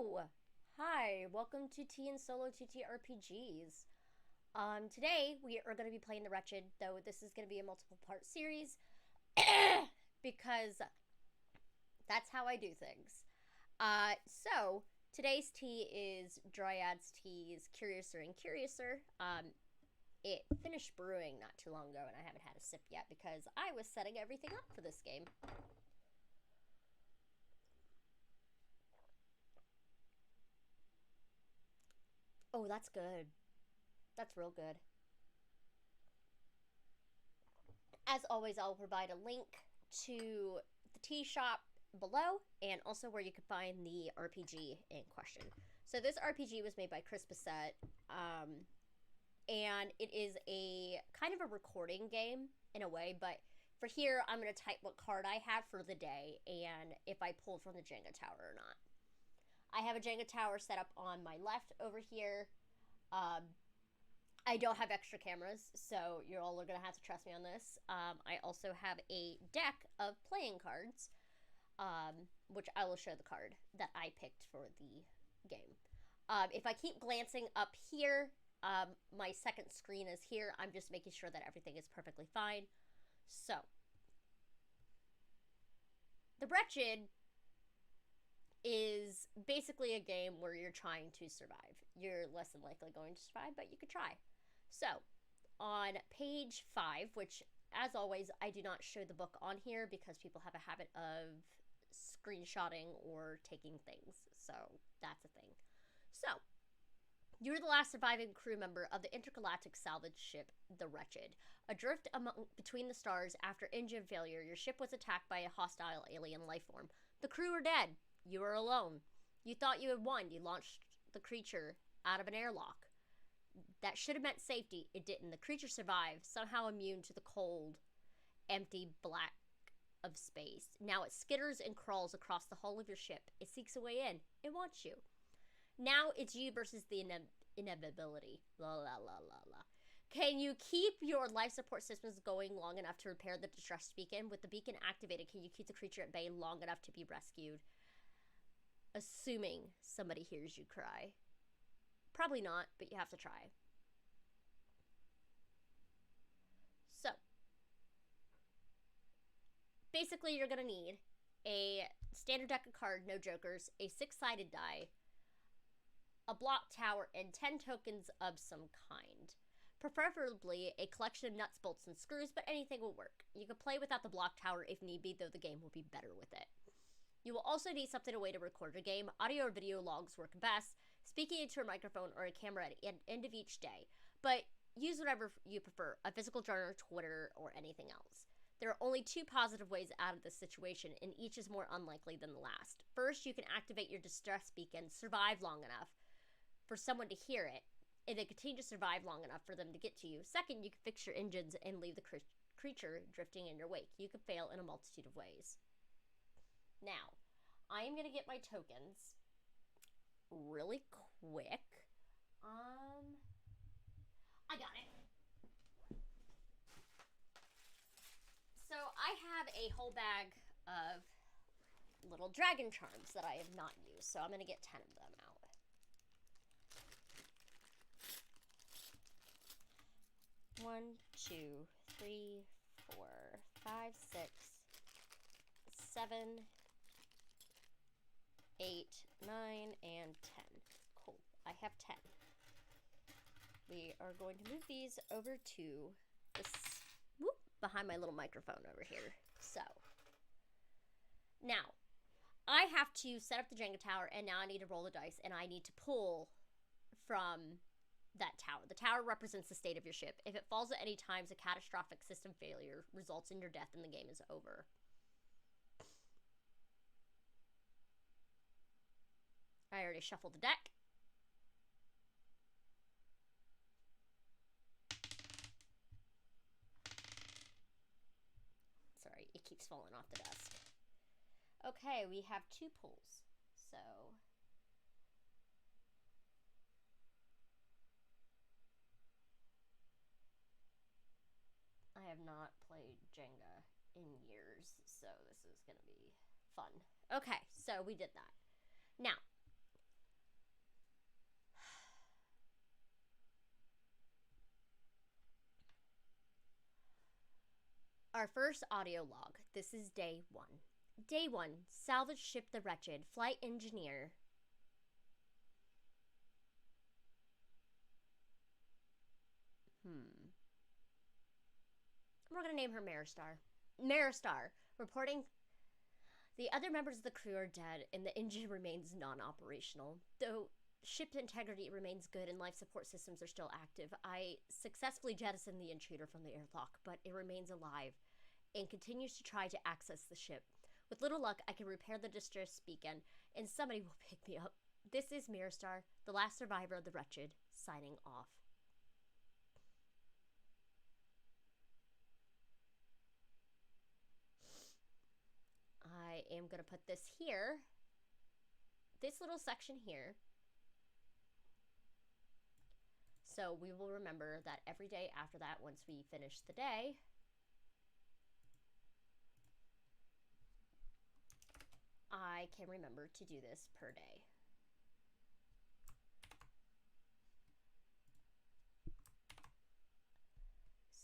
Hello! Hi, welcome to Tea Solo TTRPGs. Today we are going to be playing the Wretched, though this is going to be a multiple part series because that's how I do things. So today's tea is Dryad's Tea's Curiouser and Curiouser. It finished brewing not too long ago and I haven't had a sip yet because I was setting everything up for this game. Oh, that's good. That's real good. As always, I'll provide a link to the tea shop below and also where you can find the RPG in question. So this RPG was made by Chris Bissette, and it is a kind of a recording game in a way, but for here, I'm going to type what card I have for the day and if I pulled from the Jenga tower or not. I have a Jenga tower set up on my left over here. I don't have extra cameras, so you're all going to have to trust me on this. I also have a deck of playing cards, which I will show the card that I picked for the game. If I keep glancing up here, my second screen is here. I'm just making sure that everything is perfectly fine. So, the Wretched is basically a game where you're trying to survive. You're less than likely going to survive, but you could try. So, on page 5, which, as always, I do not show the book on here because people have a habit of screenshotting or taking things. So, that's a thing. So, you're the last surviving crew member of the intergalactic salvage ship, the Wretched. Adrift between the stars after engine failure, your ship was attacked by a hostile alien life form. The crew are dead. You are alone. You thought you had won. You launched the creature out of an airlock. That should have meant safety. It didn't. The creature survived, somehow immune to the cold, empty black of space. Now it skitters and crawls across the hull of your ship. It seeks a way in. It wants you. Now it's you versus the inevitability. La la la la la. Can you keep your life support systems going long enough to repair the distress beacon? With the beacon activated, can you keep the creature at bay long enough to be rescued? Assuming somebody hears you cry. Probably not, but you have to try. So, basically you're going to need a standard deck of cards, no jokers, a 6-sided die, a block tower, and 10 tokens of some kind. Preferably a collection of nuts, bolts, and screws, but anything will work. You can play without the block tower if need be, though the game will be better with it. You will also need something a way to record your game. Audio or video logs work best, speaking into a microphone or a camera at the end of each day. But use whatever you prefer, a physical journal, Twitter, or anything else. There are only 2 positive ways out of this situation, and each is more unlikely than the last. First, you can activate your distress beacon, survive long enough for someone to hear it, and then continue to survive long enough for them to get to you. Second, you can fix your engines and leave the creature drifting in your wake. You can fail in a multitude of ways. Now, I am going to get my tokens really quick. I got it. So, I have a whole bag of little dragon charms that I have not used. So, I'm going to get 10 of them out. One, 2, 3, 4, 5, 6, 7, 8, 9, and 10. Cool. I have 10. We are going to move these over to this, behind my little microphone over here. So, now, I have to set up the Jenga tower, and now I need to roll the dice, and I need to pull from that tower. The tower represents the state of your ship. If it falls at any time, a catastrophic system failure results in your death, and the game is over. I already shuffled the deck. Sorry, it keeps falling off the desk. Okay, we have 2 pulls. So, I have not played Jenga in years, so this is going to be fun. Okay, so we did that. Now, Our first audio log. This is day 1. Day 1. Salvage ship the Wretched. Flight engineer. We're going to name her Maristar. Maristar, reporting the other members of the crew are dead and the engine remains non-operational. Though ship integrity remains good and life support systems are still active, I successfully jettisoned the intruder from the airlock, but it remains alive and continues to try to access the ship. With little luck, I can repair the distress beacon and somebody will pick me up. This is Maristar, the last survivor of the Wretched, signing off. I am going to put this here, this little section here, so we will remember that every day after that, once we finish the day, I can remember to do this per day.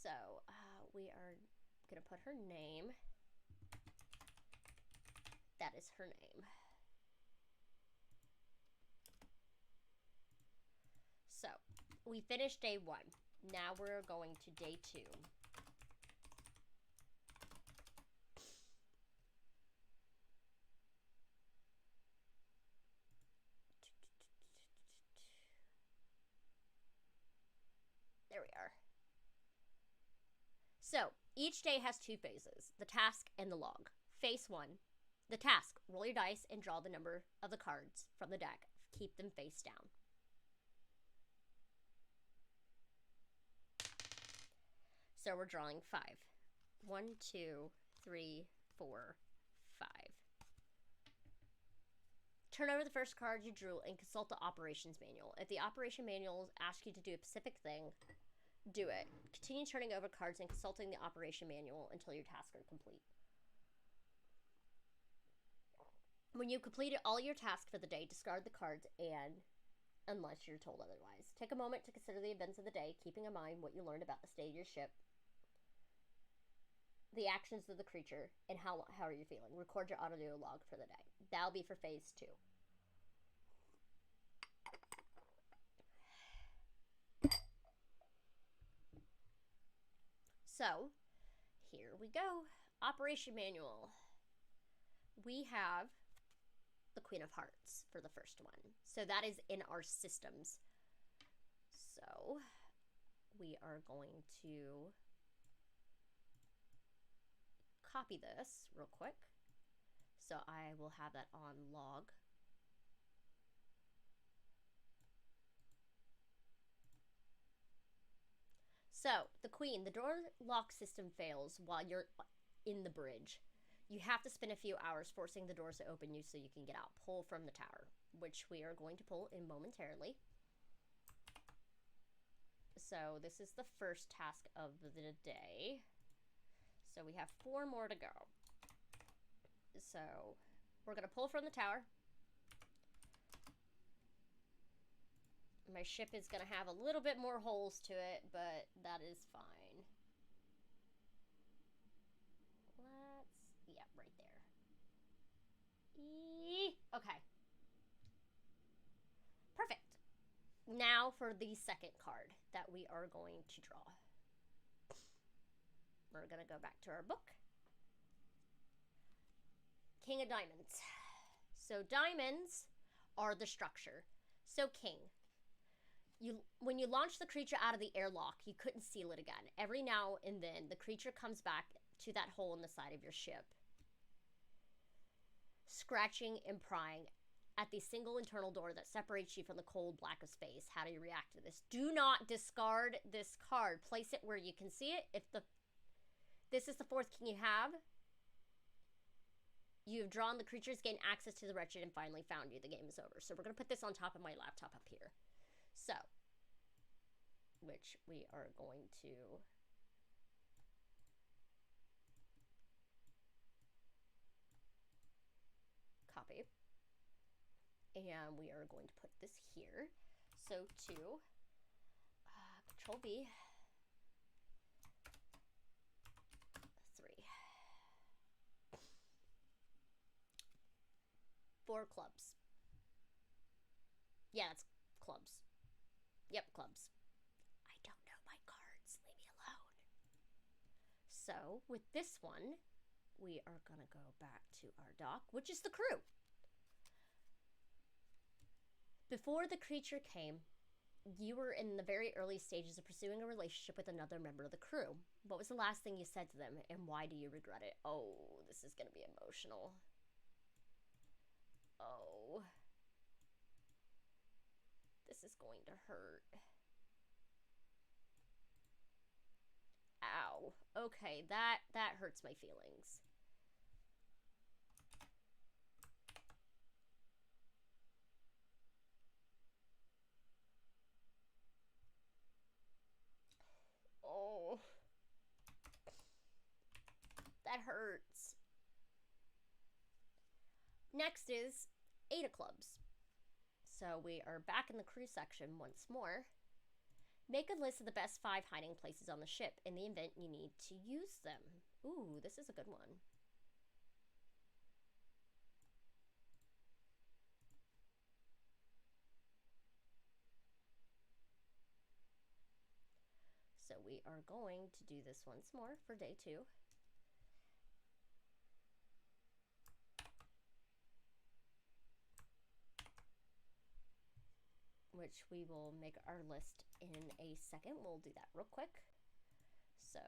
So we are going to put her name. That is her name. So, we finished day 1. Now we're going to day 2. There we are. So, each day has 2 phases, the task and the log. Phase 1. The task, roll your dice and draw the number of the cards from the deck. Keep them face down. So we're drawing 5. 1, 2, 3, 4, 5. Turn over the first card you drew and consult the operations manual. If the operation manuals ask you to do a specific thing, do it. Continue turning over cards and consulting the operation manual until your tasks are complete. When you've completed all your tasks for the day, discard the cards and, unless you're told otherwise, take a moment to consider the events of the day, keeping in mind what you learned about the state of your ship, the actions of the creature, and how are you feeling. Record your audio log for the day. That'll be for phase 2. So, here we go. Operation manual. We have the Queen of Hearts for the first one. So that is in our systems. So we are going to copy this real quick. So I will have that on log. So the Queen, the door lock system fails while you're in the bridge. You have to spend a few hours forcing the doors to open you so you can get out. Pull from the tower, which we are going to pull in momentarily. So this is the first task of the day. So we have 4 more to go. So we're going to pull from the tower. My ship is going to have a little bit more holes to it, but that is fine. Yeah, right there. Okay. Perfect. Now for the second card that we are going to draw. We're going to go back to our book. King of Diamonds. So diamonds are the structure. So king. When you launch the creature out of the airlock, you couldn't seal it again. Every now and then, the creature comes back to that hole in the side of your ship, scratching and prying at the single internal door that separates you from the cold black of space. How do you react to this? Do not discard this card. Place it where you can see it. If this is the 4th king you have, you've drawn the creatures, gain access to the Wretched, and finally found you. The game is over. So we're going to put this on top of my laptop up here. So, which we are going to copy. And we are going to put this here. So to Control B, 3. 4 clubs. Yeah, it's clubs. Yep, clubs. I don't know my cards. Leave me alone. So, with this one, we are going to go back to our dock, which is the crew. Before the creature came, you were in the very early stages of pursuing a relationship with another member of the crew. What was the last thing you said to them, and why do you regret it? Oh, this is going to be emotional. Oh. This is going to hurt. Ow. Okay, that hurts my feelings. Oh. That hurts. Next is 8 of clubs. So we are back in the crew section once more. Make a list of the best 5 hiding places on the ship in the event you need to use them. Ooh, this is a good one. So we are going to do this once more for day 2. Which we will make our list in a second. We'll do that real quick. So,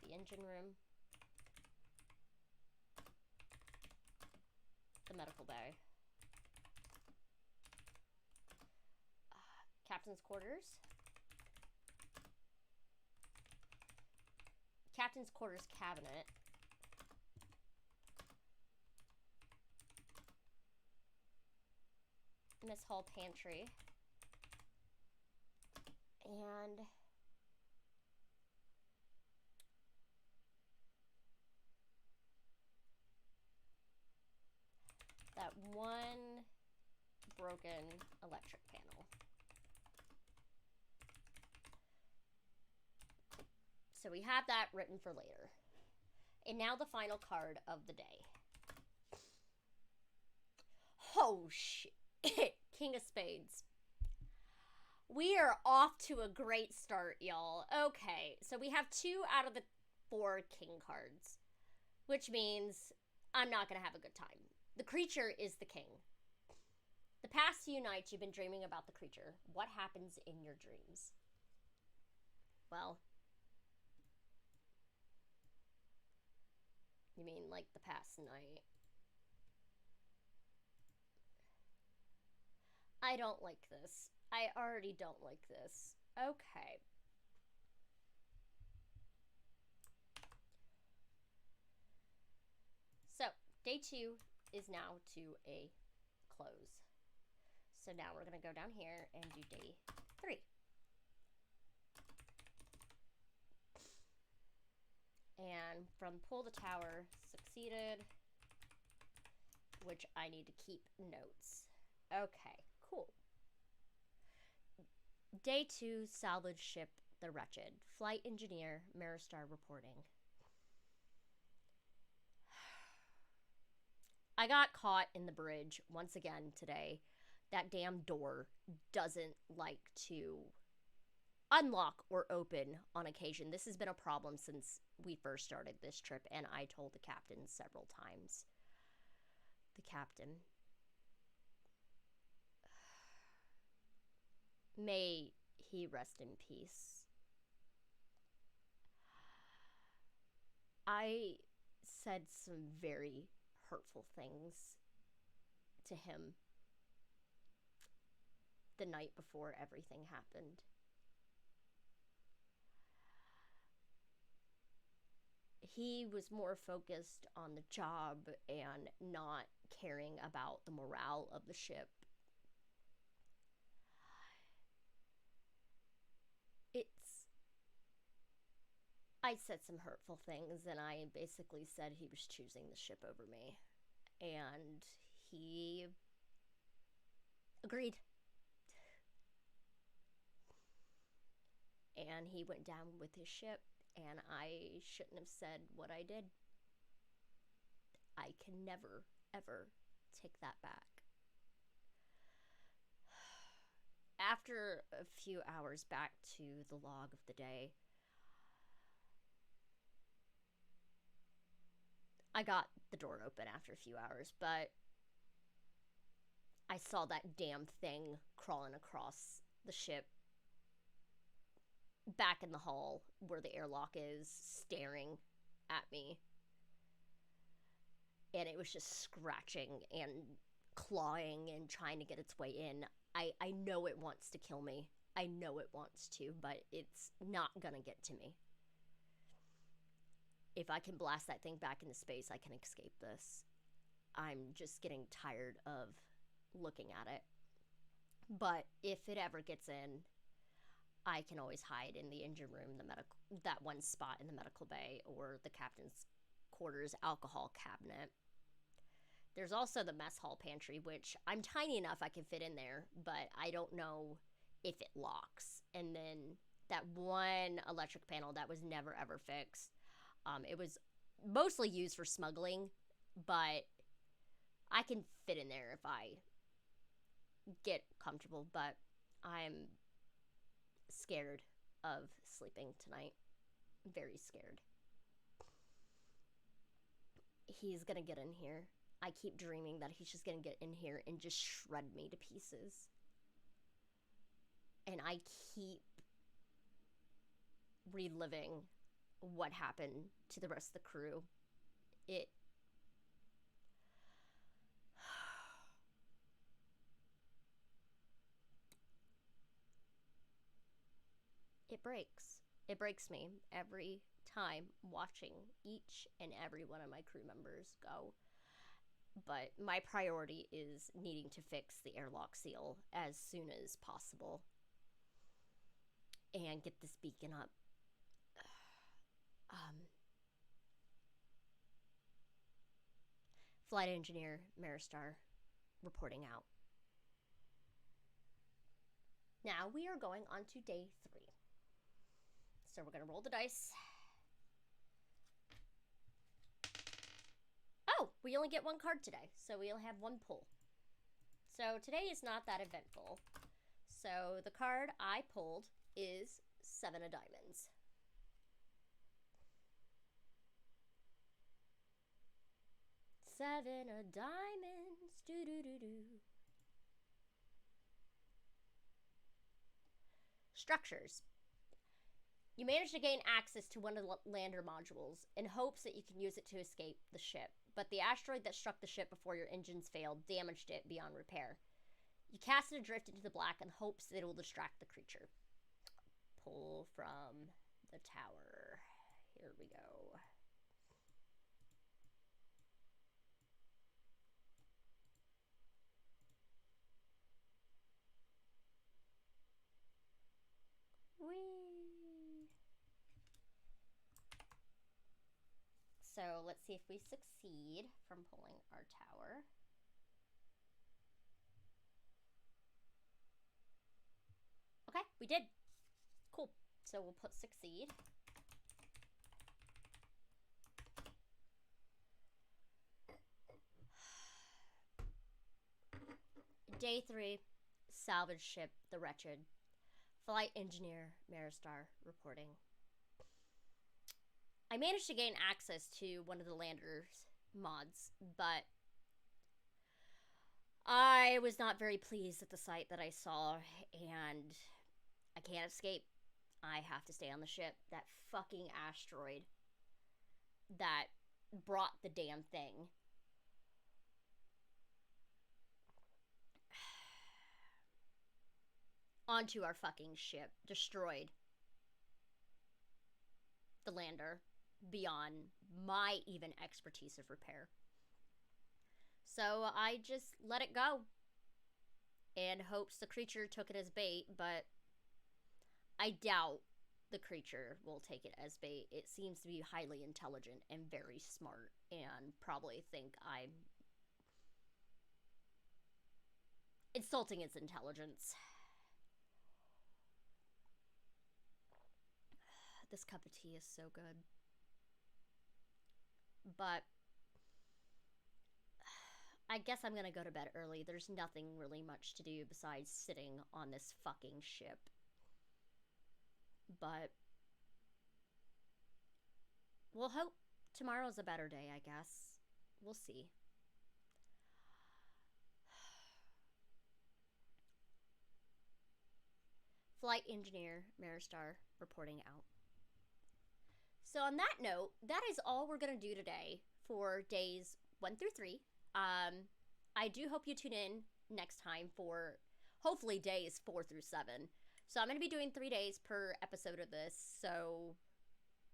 the engine room, the medical bay, captain's quarters, captain's quarters cabinet, Miss Hall pantry, and that one broken electric panel. So we have that written for later. And now the final card of the day. Oh shit. King of Spades. We are off to a great start, y'all. Okay, so we have 2 out of the 4 king cards, which means I'm not going to have a good time. The creature is the king. The past few nights you've been dreaming about the creature. What happens in your dreams? Well, you mean like the past night? I don't like this. I already don't like this. Okay. So, day 2 is now to a close. So now we're going to go down here and do day 3. And from pull the tower, succeeded, which I need to keep notes. Okay, cool. Day 2, salvage ship, the Wretched. Flight engineer, Maristar reporting. I got caught in the bridge once again today. That damn door doesn't like to unlock or open on occasion. This has been a problem since we first started this trip, and I told the captain several times. The captain. May he rest in peace. I said some very hurtful things to him the night before everything happened. He was more focused on the job and not caring about the morale of the ship. I said some hurtful things, and I basically said he was choosing the ship over me. And he agreed. And he went down with his ship, and I shouldn't have said what I did. I can never, ever take that back. After a few hours back to the log of the day, I got the door open after a few hours, but I saw that damn thing crawling across the ship back in the hall where the airlock is, staring at me. And it was just scratching and clawing and trying to get its way in. I know it wants to kill me. I know it wants to, but it's not gonna get to me. If I can blast that thing back into space, I can escape this. I'm just getting tired of looking at it. But if it ever gets in, I can always hide in the engine room, that one spot in the medical bay, or the captain's quarters alcohol cabinet. There's also the mess hall pantry, which I'm tiny enough I can fit in there, but I don't know if it locks. And then that one electric panel that was never ever fixed. It was mostly used for smuggling, but I can fit in there if I get comfortable, but I'm scared of sleeping tonight. Very scared. He's gonna get in here. I keep dreaming that he's just gonna get in here and just shred me to pieces. And I keep reliving what happened to the rest of the crew. It breaks. It breaks me every time watching each and every one of my crew members go. But my priority is needing to fix the airlock seal as soon as possible and get this beacon up. Flight engineer Maristar reporting out. Now we are going on to day 3. So we're going to roll the dice. Oh, we only get one card today, so we'll have one pull. So today is not that eventful. So the card I pulled is 7 of Diamonds. Seven of Diamonds. Do-do-do-do. Structures. You manage to gain access to one of the lander modules in hopes that you can use it to escape the ship, but the asteroid that struck the ship before your engines failed damaged it beyond repair. You cast it adrift into the black in hopes that it will distract the creature. Pull from the tower. Here we go. Whee! So let's see if we succeed from pulling our tower. Okay, we did. Cool. So we'll put succeed. Day 3, salvage ship, the Wretched. Flight engineer Maristar reporting. I managed to gain access to one of the lander's mods, but I was not very pleased at the sight that I saw, and I can't escape. I have to stay on the ship. That fucking asteroid that brought the damn thing. Onto our fucking ship. Destroyed the lander beyond my even expertise of repair. So I just let it go in hopes the creature took it as bait, but I doubt the creature will take it as bait. It seems to be highly intelligent and very smart and probably think I'm insulting its intelligence. This cup of tea is so good. But I guess I'm gonna go to bed early. There's nothing really much to do besides sitting on this fucking ship. But we'll hope tomorrow's a better day, I guess. We'll see. Flight engineer Maristar reporting out. So on that note, that is all we're going to do today for days 1 through 3. I do hope you tune in next time for hopefully days 4 through 7. So I'm going to be doing 3 days per episode of this, so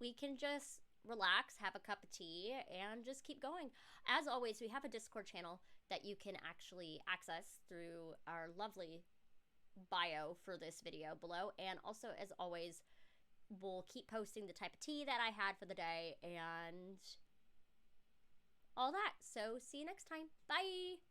we can just relax, have a cup of tea, and just keep going. As always, we have a Discord channel that you can actually access through our lovely bio for this video below. And also, as always, we'll keep posting the type of tea that I had for the day and all that. So see you next time. Bye!